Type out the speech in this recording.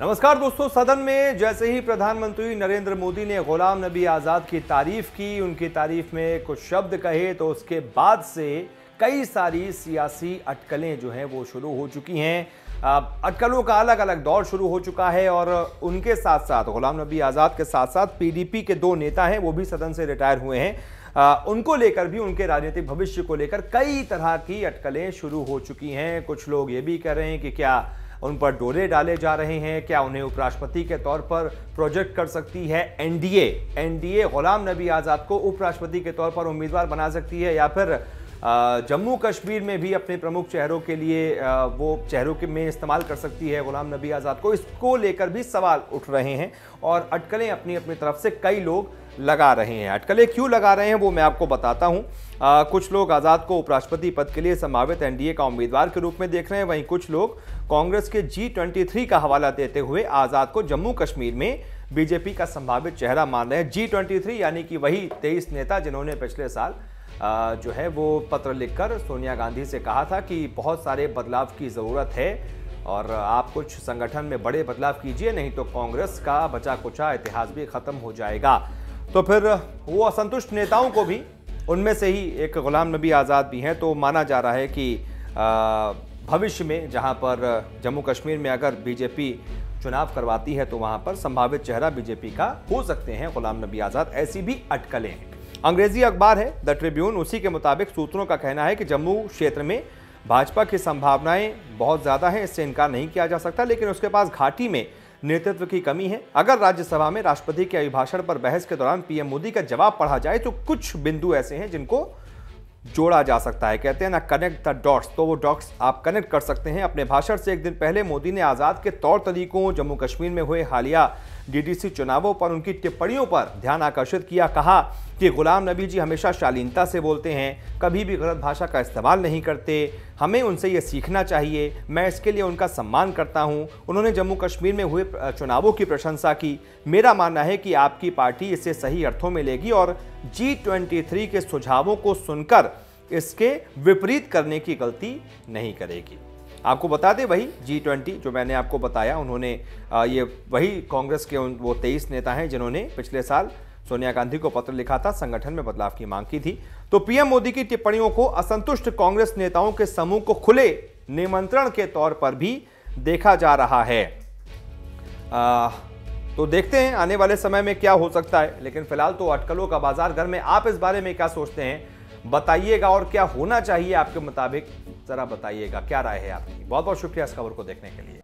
नमस्कार दोस्तों, सदन में जैसे ही प्रधानमंत्री नरेंद्र मोदी ने गुलाम नबी आज़ाद की तारीफ की, उनकी तारीफ में कुछ शब्द कहे, तो उसके बाद से कई सारी सियासी अटकलें जो हैं वो शुरू हो चुकी हैं। अटकलों का अलग अलग दौर शुरू हो चुका है और उनके साथ साथ गुलाम नबी आज़ाद के साथ साथ पीडीपी के दो नेता हैं, वो भी सदन से रिटायर हुए हैं। उनको लेकर भी, उनके राजनीतिक भविष्य को लेकर कई तरह की अटकलें शुरू हो चुकी हैं। कुछ लोग ये भी कह रहे हैं कि क्या उन पर डोरे डाले जा रहे हैं, क्या उन्हें उपराष्ट्रपति के तौर पर प्रोजेक्ट कर सकती है एनडीए गुलाम नबी आज़ाद को उपराष्ट्रपति के तौर पर उम्मीदवार बना सकती है, या फिर जम्मू कश्मीर में भी अपने प्रमुख चेहरों के लिए वो चेहरों के में इस्तेमाल कर सकती है गुलाम नबी आज़ाद को। इसको लेकर भी सवाल उठ रहे हैं और अटकलें अपनी अपनी तरफ से कई लोग लगा रहे हैं। अटकलें क्यों लगा रहे हैं वो मैं आपको बताता हूं। कुछ लोग आज़ाद को उपराष्ट्रपति पद के लिए संभावित एनडीए का उम्मीदवार के रूप में देख रहे हैं, वहीं कुछ लोग कांग्रेस के G23 का हवाला देते हुए आज़ाद को जम्मू कश्मीर में बीजेपी का संभावित चेहरा मान रहे हैं। G23 यानी कि वही 23 नेता जिन्होंने पिछले साल जो है वो पत्र लिखकर सोनिया गांधी से कहा था कि बहुत सारे बदलाव की ज़रूरत है और आप कुछ संगठन में बड़े बदलाव कीजिए, नहीं तो कांग्रेस का बचा कुचा इतिहास भी खत्म हो जाएगा। तो फिर वो असंतुष्ट नेताओं को भी, उनमें से ही एक गुलाम नबी आज़ाद भी हैं, तो माना जा रहा है कि भविष्य में जहां पर जम्मू कश्मीर में अगर बीजेपी चुनाव करवाती है तो वहां पर संभावित चेहरा बीजेपी का हो सकते हैं गुलाम नबी आज़ाद। ऐसी भी अटकलें हैं। अंग्रेजी अखबार है द ट्रिब्यून, उसी के मुताबिक सूत्रों का कहना है कि जम्मू क्षेत्र में भाजपा की संभावनाएं बहुत ज़्यादा हैं, इससे इनकार नहीं किया जा सकता, लेकिन उसके पास घाटी में नेतृत्व की कमी है। अगर राज्यसभा में राष्ट्रपति के अभिभाषण पर बहस के दौरान पीएम मोदी का जवाब पढ़ा जाए तो कुछ बिंदु ऐसे हैं जिनको जोड़ा जा सकता है। कहते हैं ना, कनेक्ट द डॉट्स, तो वो डॉट्स आप कनेक्ट कर सकते हैं। अपने भाषण से एक दिन पहले मोदी ने आज़ाद के तौर तरीकों, जम्मू कश्मीर में हुए हालिया डीडीसी चुनावों पर उनकी टिप्पणियों पर ध्यान आकर्षित किया। कहा कि गुलाम नबी जी हमेशा शालीनता से बोलते हैं, कभी भी गलत भाषा का इस्तेमाल नहीं करते, हमें उनसे ये सीखना चाहिए, मैं इसके लिए उनका सम्मान करता हूं। उन्होंने जम्मू कश्मीर में हुए चुनावों की प्रशंसा की। मेरा मानना है कि आपकी पार्टी इसे सही अर्थों में लेगी और G23 के सुझावों को सुनकर इसके विपरीत करने की गलती नहीं करेगी। आपको बता दें, वही G20 जो मैंने आपको बताया, उन्होंने ये वही कांग्रेस के वो 23 नेता हैं जिन्होंने पिछले साल सोनिया गांधी को पत्र लिखा था, संगठन में बदलाव की मांग की थी। तो पीएम मोदी की टिप्पणियों को असंतुष्ट कांग्रेस नेताओं के समूह को खुले निमंत्रण के तौर पर भी देखा जा रहा है। तो देखते हैं आने वाले समय में क्या हो सकता है, लेकिन फिलहाल तो अटकलों का बाजार गर्म है। आप इस बारे में क्या सोचते हैं बताइएगा, और क्या होना चाहिए आपके मुताबिक जरा बताइएगा, क्या राय है आपकी। बहुत बहुत शुक्रिया इस खबर को देखने के लिए।